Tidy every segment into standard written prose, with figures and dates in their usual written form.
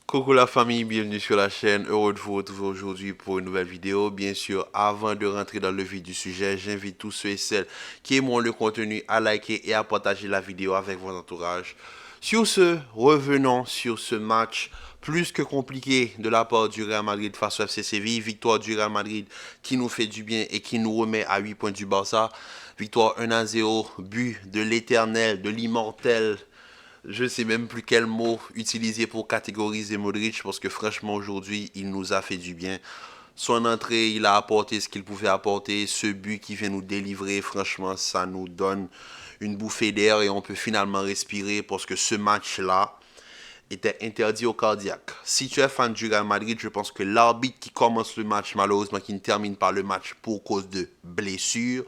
Coucou la famille, bienvenue sur la chaîne. Heureux de vous retrouver aujourd'hui pour une nouvelle vidéo. Bien sûr, avant de rentrer dans le vif du sujet, j'invite tous ceux et celles qui aiment le contenu à liker et à partager la vidéo avec votre entourage. Sur ce, revenons sur ce match plus que compliqué de la part du Real Madrid face au FC Séville. Victoire du Real Madrid qui nous fait du bien et qui nous remet à 8 points du Barça. Victoire 1-0, but de l'éternel, de l'immortel. Je sais même plus quel mot utiliser pour catégoriser Modric parce que franchement aujourd'hui il nous a fait du bien. Son entrée, il a apporté ce qu'il pouvait apporter. Ce but qui vient nous délivrer, franchement, ça nous donne une bouffée d'air et on peut finalement respirer parce que ce match-là était interdit au cardiaque. Si tu es fan du Real Madrid, je pense que l'arbitre qui commence le match, malheureusement, qui ne termine pas le match pour cause de blessure,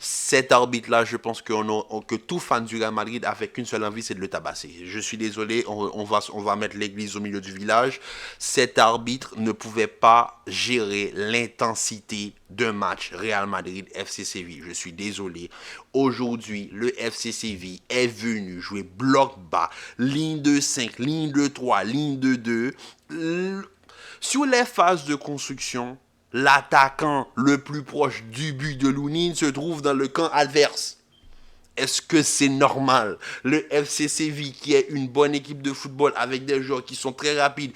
cet arbitre-là, je pense que tout fan du Real Madrid avec qu'une seule envie, c'est de le tabasser. Je suis désolé, on va mettre l'église au milieu du village. Cet arbitre ne pouvait pas gérer l'intensité d'un match Real Madrid-FC Séville. Je suis désolé. Aujourd'hui, le FC Séville est venu jouer bloc bas, ligne de 5, ligne de 3, ligne de 2. Sur les phases de construction, l'attaquant le plus proche du but de Lounine se trouve dans le camp adverse. Est-ce que c'est normal? Le FC Séville, qui est une bonne équipe de football avec des joueurs qui sont très rapides,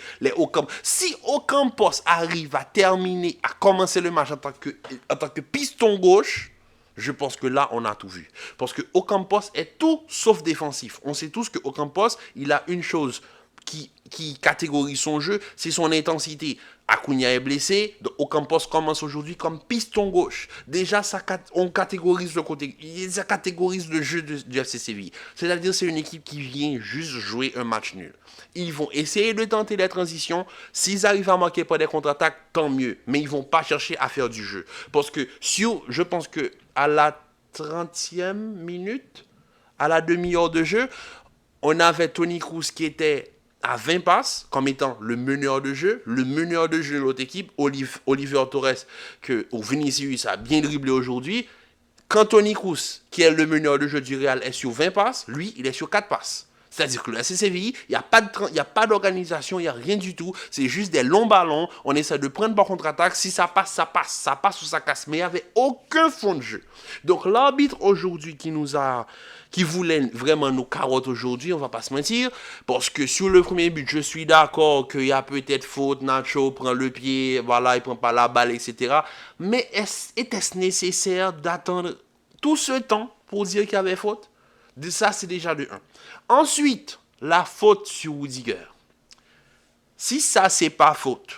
si Ocampos arrive à terminer, à commencer le match en tant que piston gauche, je pense que là, on a tout vu. Parce que Ocampos est tout sauf défensif. On sait tous que Ocampos, il a une chose qui catégorise son jeu, c'est son intensité. Acuna est blessé, Ocampos commence aujourd'hui comme piston gauche. Déjà, on catégorise le côté, ça catégorise le jeu du FC Séville. C'est-à-dire, c'est une équipe qui vient juste jouer un match nul. Ils vont essayer de tenter les transitions. S'ils arrivent à marquer par des contre-attaques, tant mieux. Mais ils vont pas chercher à faire du jeu. Parce que je pense que à la 30e minute, à la demi-heure de jeu, on avait Tony Kroos qui était à 20 passes comme étant le meneur de jeu. Le meneur de jeu de l'autre équipe, Oliver Torres, que Vinicius a bien dribblé aujourd'hui. Quand Tony Kroos, qui est le meneur de jeu du Real, est sur 20 passes, lui, il est sur 4 passes. C'est-à-dire que le FC Séville, il n'y a pas d'organisation, il n'y a rien du tout. C'est juste des longs ballons. On essaie de prendre par contre-attaque. Si ça passe, ça passe. Ça passe ou ça casse. Mais il n'y avait aucun fond de jeu. Donc l'arbitre aujourd'hui qui voulait vraiment nous carotte aujourd'hui, on va pas se mentir, parce que sur le premier but, je suis d'accord qu'il y a peut-être faute, Nacho prend le pied, voilà, il prend pas la balle, etc. Mais était-ce nécessaire d'attendre tout ce temps pour dire qu'il y avait faute? Ça, c'est déjà de 1. Ensuite, la faute sur Rudiger. Si ça, c'est pas faute,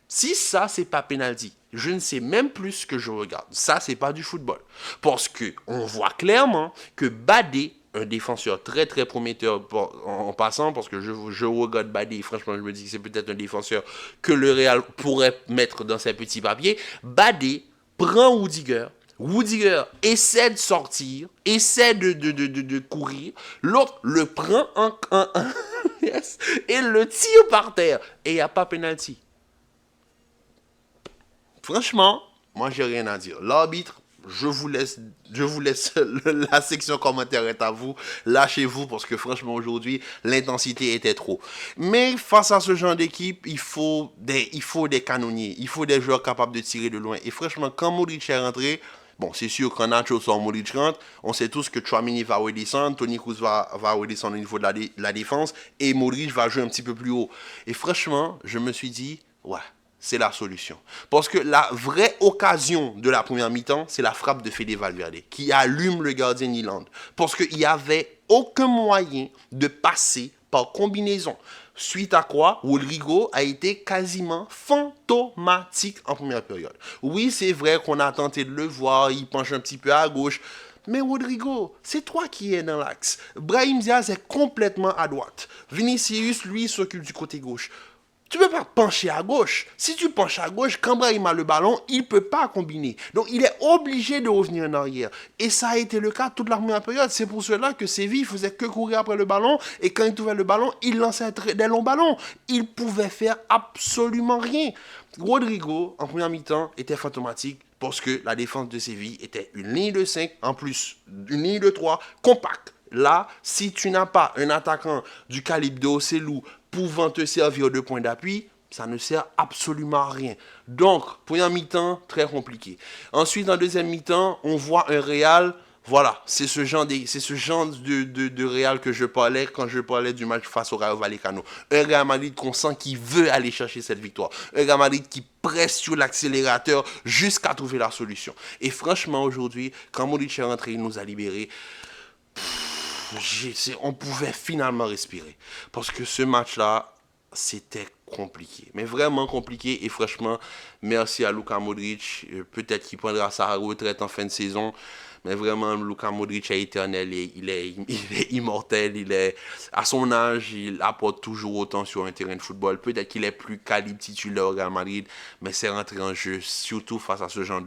si ça, c'est pas penalty, je ne sais même plus ce que je regarde. Ça, c'est pas du football. Parce que on voit clairement que Badé, un défenseur très très prometteur en passant, parce que je regarde Badé, franchement, je me dis que c'est peut-être un défenseur que le Real pourrait mettre dans ses petits papiers. Badé prend Rudiger. Rudiger essaie de sortir, essaie de courir. L'autre le prend yes, et le tire par terre. Et il n'y a pas penalty. Franchement, moi, j'ai rien à dire. L'arbitre, je vous laisse la section commentaire est à vous. Lâchez-vous parce que franchement, aujourd'hui, l'intensité était trop. Mais face à ce genre d'équipe, il faut des canonniers. Il faut des joueurs capables de tirer de loin. Et franchement, quand Modric est rentré, bon, c'est sûr qu'en Nacho sort Modric rentre, on sait tous que Chouamini va redescendre, Toni Kroos va redescendre au niveau de la défense et Modric va jouer un petit peu plus haut. Et franchement, je me suis dit, ouais, c'est la solution. Parce que la vraie occasion de la première mi-temps, c'est la frappe de Fede Valverde, qui allume le gardien Nyland. Parce qu'il n'y avait aucun moyen de passer par combinaison. Suite à quoi, Rodrigo a été quasiment fantomatique en première période. Oui, c'est vrai qu'on a tenté de le voir, il penche un petit peu à gauche. Mais Rodrigo, c'est toi qui es dans l'axe. Brahim Diaz est complètement à droite. Vinicius, lui, s'occupe du côté gauche. Tu ne peux pas pencher à gauche. Si tu penches à gauche, quand Brahim a le ballon, il ne peut pas combiner. Donc, il est obligé de revenir en arrière. Et ça a été le cas toute la première période. C'est pour cela que Séville faisait que courir après le ballon. Et quand il trouvait le ballon, il lançait des longs ballons. Il pouvait faire absolument rien. Rodrigo, en première mi-temps, était fantomatique parce que la défense de Séville était une ligne de 5 en plus, une ligne de 3 compacte. Là, si tu n'as pas un attaquant du calibre de Ocelou, pouvant te servir de point d'appui, ça ne sert absolument à rien. Donc, première mi-temps, très compliqué. Ensuite, en deuxième mi-temps, on voit un Real. Voilà, c'est ce genre de Real que je parlais quand je parlais du match face au Rayo Vallecano. Un Real Madrid qu'on sent qui veut aller chercher cette victoire. Un Real Madrid qui presse sur l'accélérateur jusqu'à trouver la solution. Et franchement, aujourd'hui, quand Modric est rentré, il nous a libérés. On pouvait finalement respirer. Parce que ce match-là, c'était compliqué. Mais vraiment compliqué. Et franchement, merci à Luka Modric. Peut-être qu'il prendra sa retraite en fin de saison. Mais vraiment, Luka Modric est éternel. Il est immortel. À son âge, il apporte toujours autant sur un terrain de football. Peut-être qu'il est plus calibre titulaire au Real Madrid. Mais c'est rentré en jeu. Surtout face à ce genre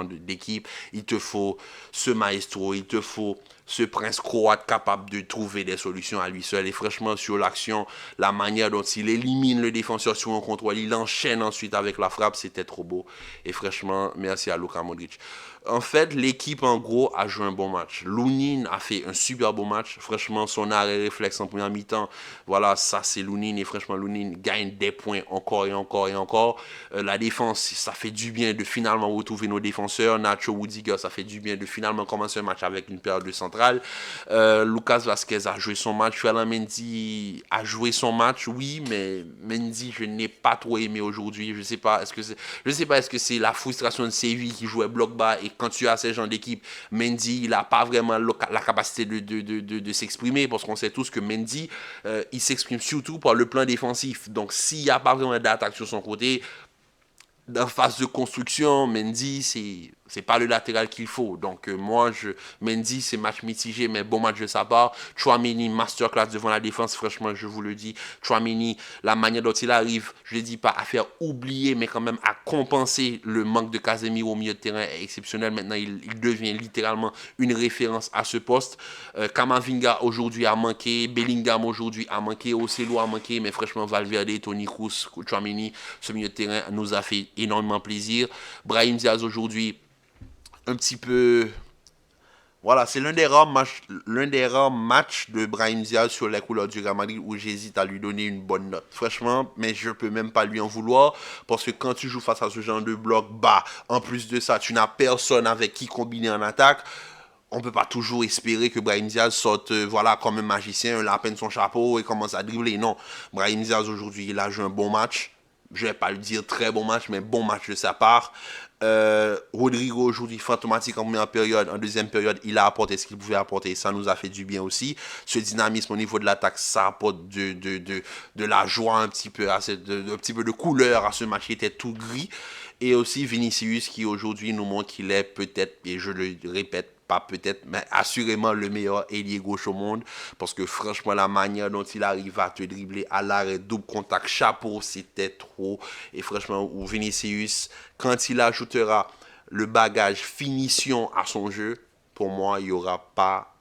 d'équipe. Il te faut ce maestro. Il te faut ce prince croate capable de trouver des solutions à lui seul. Et franchement, sur l'action, la manière dont il élimine le défenseur sur un contrôle, il enchaîne ensuite avec la frappe, c'était trop beau. Et franchement, merci à Luka Modric. En fait, l'équipe, en gros, a joué un bon match. Lunin a fait un super beau match. Franchement, son arrêt réflexe en première mi-temps, voilà, ça c'est Lunin. Et franchement, Lunin gagne des points encore et encore et encore. La défense, ça fait du bien de finalement retrouver nos défenseurs. Nacho Rudiger, ça fait du bien de finalement commencer un match avec une paire de centrales. Lucas Vazquez a joué son match. Ferland Mendy a joué son match, oui, mais Mendy, je n'ai pas trop aimé aujourd'hui. Je sais pas, est-ce que c'est la frustration de Séville qui jouait bloc bas et quand tu as ces gens d'équipe, Mendy, il n'a pas vraiment la capacité de s'exprimer parce qu'on sait tous que Mendy, il s'exprime surtout par le plan défensif. Donc, s'il n'y a pas vraiment d'attaque sur son côté, en phase de construction, Mendy, c'est pas le latéral qu'il faut. Donc, Mendy, c'est match mitigé, mais bon match de sa part. Tchouaméni, masterclass devant la défense, franchement, je vous le dis. Tchouaméni, la manière dont il arrive, je ne dis pas à faire oublier, mais quand même à compenser le manque de Casemiro au milieu de terrain est exceptionnel. Maintenant, il devient littéralement une référence à ce poste. Kamavinga, aujourd'hui, a manqué. Bellingham, aujourd'hui, a manqué. Ocelo a manqué. Mais franchement, Valverde, Toni Kroos, Tchouaméni, ce milieu de terrain nous a fait énormément plaisir. Brahim Diaz, aujourd'hui, un petit peu... Voilà, c'est l'un des rares matchs de Brahim Diaz sur les couleurs du Real Madrid où j'hésite à lui donner une bonne note. Franchement, mais je peux même pas lui en vouloir parce que quand tu joues face à ce genre de bloc bas, en plus de ça, tu n'as personne avec qui combiner en attaque. On ne peut pas toujours espérer que Brahim Diaz sorte voilà, comme un magicien, un lapin de son chapeau et commence à dribbler. Non, Brahim Diaz aujourd'hui, il a joué un bon match. Je ne vais pas le dire très bon match, mais bon match de sa part. Rodrigo aujourd'hui fantomatique en première période, en deuxième période il a apporté ce qu'il pouvait apporter, ça nous a fait du bien aussi. Ce dynamisme au niveau de l'attaque, ça apporte de la joie un petit peu, un petit peu de couleur à ce match qui était tout gris. Et aussi Vinicius qui aujourd'hui nous montre qu'il est peut-être, et je le répète, pas peut-être, mais assurément le meilleur ailier gauche au monde. Parce que franchement, la manière dont il arrive à te dribbler à l'arrêt, double contact, chapeau, c'était trop. Et franchement, Vinicius, quand il ajoutera le bagage finition à son jeu, pour moi, il n'y aura pas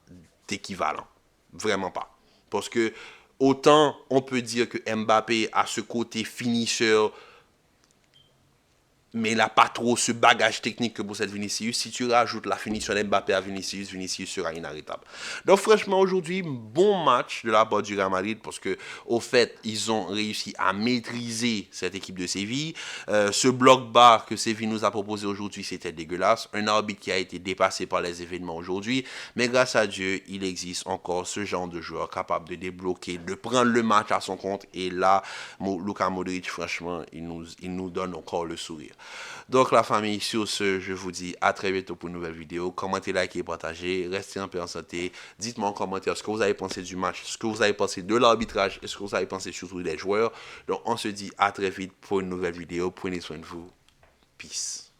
d'équivalent. Vraiment pas. Parce que autant on peut dire que Mbappé a ce côté finisseur, mais il n'a pas trop ce bagage technique que possède Vinicius. Si tu rajoutes la finition d'Mbappé à Vinicius, Vinicius sera inarrêtable. Donc franchement, aujourd'hui, bon match de la part du Real Madrid parce que, au fait, ils ont réussi à maîtriser cette équipe de Séville. Ce bloc bas que Séville nous a proposé aujourd'hui, c'était dégueulasse. Un arbitre qui a été dépassé par les événements aujourd'hui. Mais grâce à Dieu, il existe encore ce genre de joueur capable de débloquer, de prendre le match à son compte. Et là, Luka Modric, franchement, il nous donne encore le sourire. Donc la famille, sur ce, je vous dis à très bientôt pour une nouvelle vidéo. Commentez, likez, partagez, restez en paix, en santé. Dites-moi en commentaire ce que vous avez pensé du match, ce que vous avez pensé de l'arbitrage et ce que vous avez pensé surtout des joueurs. Donc on se dit à très vite pour une nouvelle vidéo. Prenez soin de vous. Peace.